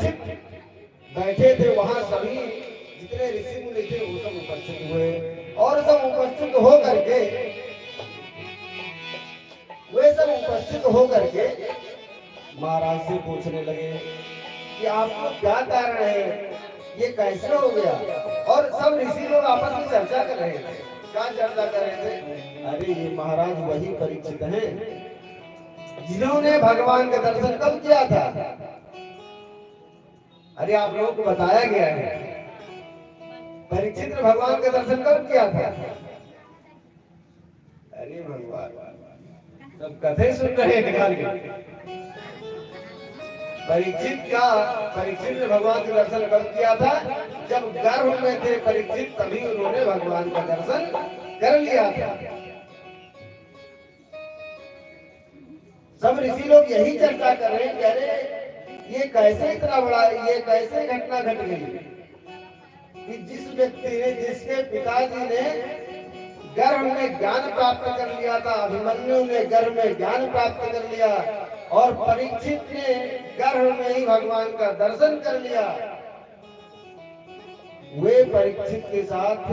परीक्षित बैठे थे वहां सभी जितने ऋषि मुनि थे वो सब उपस्थित हुए और सब उपस्थित हो करके वे सब उपस्थित हो करके महाराज से पूछने लगे कि आपको क्या कारण है, ये कैसे हो गया। और सब ऋषि लोग आपस में चर्चा कर रहे थे। क्या चर्चा कर रहे थे? अरे ये महाराज वही परीक्षित हैं जिन्होंने भगवान का दर्शन कब किया था। अरे आप लोगों को बताया गया है परीक्षित ने भगवान का दर्शन कब किया था। अरे भगवान सब कथे सुन रहे हैं। परीक्षित ने भगवान का दर्शन कब किया था? जब गर्भ में थे परीक्षित तभी उन्होंने भगवान का दर्शन कर लिया था। सब ऋषि लोग यही चर्चा कर रहे हैं कि अरे ये कैसे इतना बड़ा, ये कैसे घटना घट गई कि जिस व्यक्ति ने, जिसके पिताजी ने गर्भ में ज्ञान प्राप्त कर लिया था, अभिमन्यु ने गर्भ में ज्ञान प्राप्त कर लिया और परीक्षित ने गर्भ में ही भगवान का दर्शन कर लिया, वे परीक्षित के साथ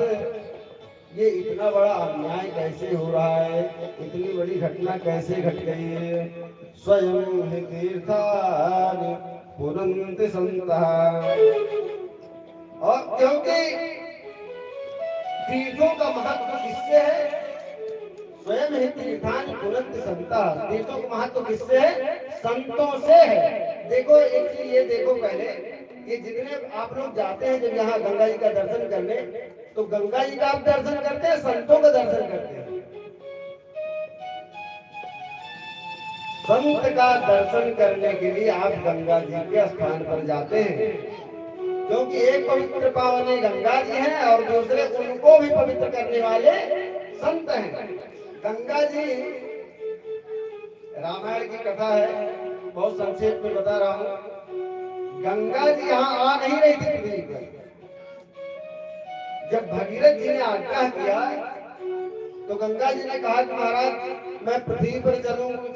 ये इतना बड़ा अन्याय कैसे हो रहा है, इतनी बड़ी घटना कैसे घट गई है। स्वयं ही तीर्थानि पुनन्ति सन्तः। और क्योंकि तीर्थों का महत्व किससे है? स्वयं ही तीर्थानि पुनन्ति सन्तः। तीर्थों का महत्व किससे है? संतों से है। देखो एक चीज ये देखो, पहले ये जितने आप लोग जाते हैं जब यहाँ गंगा जी का दर्शन करने, तो गंगा जी का आप दर्शन करते हैं, संतों का दर्शन करते हैं। संत का दर्शन करने के लिए आप गंगा जी के स्थान पर जाते हैं, क्योंकि एक पवित्र पावनी गंगा जी है और दूसरे उनको भी पवित्र करने वाले संत हैं। गंगा जी, रामायण की कथा है, बहुत संक्षेप में बता रहा हूँ। गंगा जी यहाँ आ नहीं रही थी पृथ्वी पर। जब भगीरथ जी ने आज्ञा किया तो गंगा जी ने कहा कि महाराज मैं पृथ्वी पर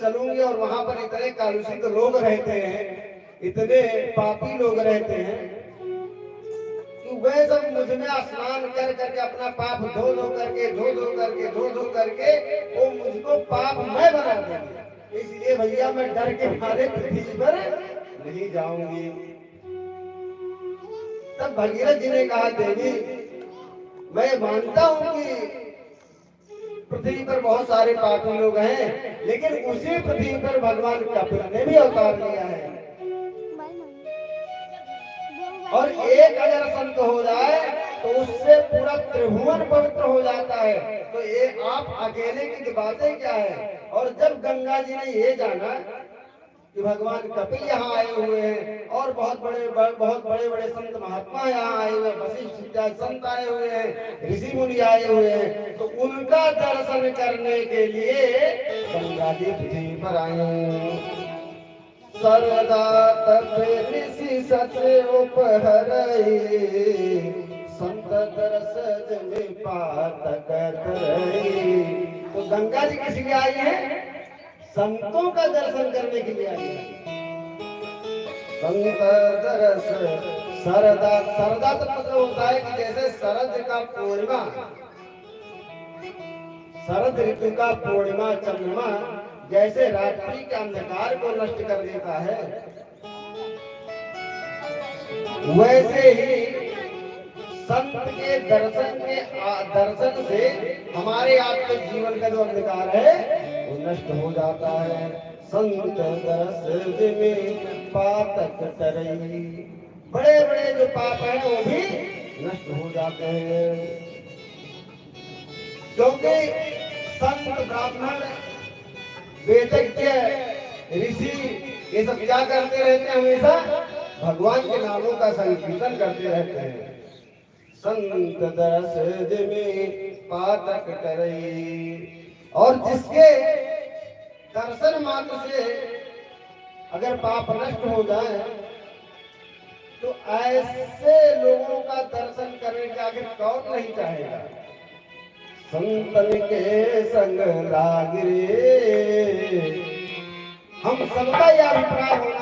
चलूंगी और वहां पर इतने कलुषित लोग रहते हैं, इतने पापी लोग रहते हैं कि वे सब मुझ में स्नान कर करके अपना पाप धो धो करके वो मुझको पापमय बना देंगे। इसलिए भैया मैं डर के मारे पृथ्वी पर नहीं जाऊंगी। तब भगीरथ जी ने कहा देवी मैं मानता हूं कि पृथ्वी पर बहुत सारे पापी लोग हैं, लेकिन उसी पृथ्वी पर भगवान कपिल ने भी अवतार लिया है और एक अगर संत हो जाए तो उससे पूरा त्रिभुवन पवित्र हो जाता है। तो ये आप अकेले की बातें क्या है। और जब गंगा जी ने ये जाना कि भगवान कपिल यहाँ आए हुए हैं और बहुत बड़े संत महात्मा यहाँ आए हुए हैं, वशिष्ठ संत आए हुए हैं, ऋषि मुनि आए हुए हैं, तो उनका दर्शन करने के लिए गंगा जी पृथ्वी पर आए। सर्वदा तप ऋषि सच उपहरई, संत दरस में पातक धरई। तो गंगा जी किस लिए आई है? संतों का दर्शन करने के लिए आई है। संत दरस सरदा, सरदा तो मतलब होता है कि जैसे शरद का पूर्णिमा, शरद ऋतु का पूर्णिमा चंद्रमा जैसे रात्रि के अंधकार को नष्ट कर देता है, वैसे ही संत के दर्शन से हमारे आपके जीवन का जो अंधकार है वो नष्ट हो जाता है। संत दरस में पातक तरई, बड़े बड़े जो पाप हैं वो भी नष्ट हो जाते हैं, क्योंकि संत ब्राह्मण वेदज्ञ ऋषि ये सब क्या करते रहते हैं? हमेशा भगवान के नामों का संकीर्तन करते रहते हैं। संत दरस में पातक करई, और जिसके दर्शन मात्र से अगर पाप नष्ट हो जाए तो ऐसे लोगों का दर्शन करने के आगे कौन नहीं चाहेगा। संतन के संग लागिरे, हम सबका यह अभिप्राय होना